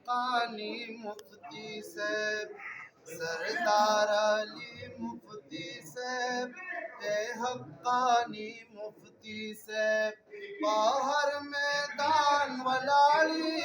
حقانی مفتی صاحب سردار علی مفتی صاحب اے حقانی مفتی صاحب باہر میدان ولاڑی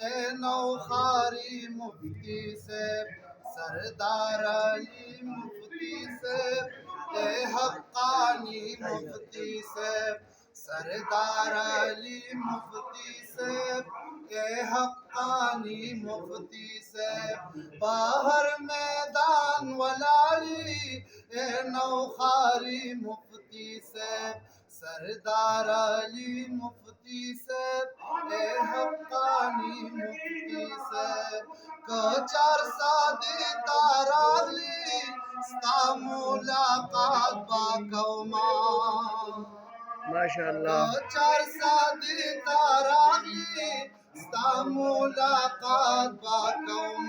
اے نوخاری مفتی صاحب سردار علی مفتی صاحب اے حقانی مفتی صاحب سردار علی مفتی صاحب اے حقانی مفتی صاحب باہر میدان ولاڑی اے نوخاری مفتی صاحب سردار علی مفتی صاحب اے حقانی مفتی صاحب کو 400 تاراغلی ستا ملاقات با کوما ماشاءاللہ 400 تاراغلی ستا ملاقات با کوم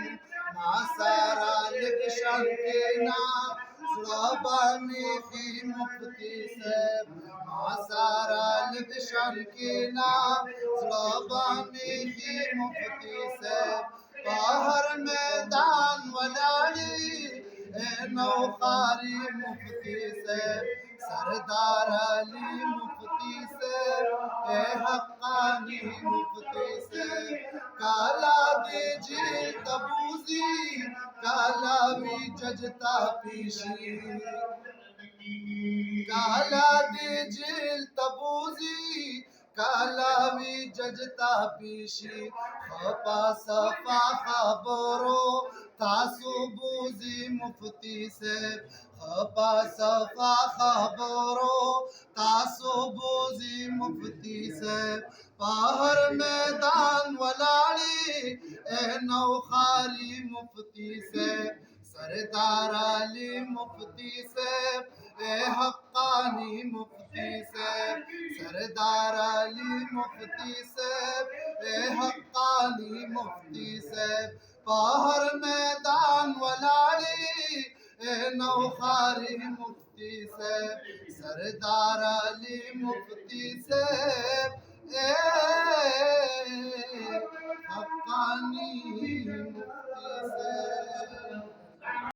ما سارا لبشان کینا زرابانی فی مفتی صاحب ما سارا لبشان کینا زرابانی فی مفتی صاحب باہر میدان ولاڑی اے نوخاری مفتی صاحب سردار علی مفتی صاحب اے حقانی مفتی صاحب کالا دی جیل تبوزی کالا وی ججتا پیشی کالا دی جیل تبوزی کالا وی ججتا پیشی خپا صفا خبرو تاسو بوزی مفتی صاحب خپا صفا خبرو تاسو بوزی مفتی صاحب باہر میدان ولاڑی اے نوخاری مفتی صاحب سردار علی مفتی صاحب اے حقانی مفتی صاحب سردار علی مفتی صاحب اے حقانی مفتی صاحب باہر میدان ولاڑی اے نوخاری مفتی صاحب سردار علی مفتی صاحب اے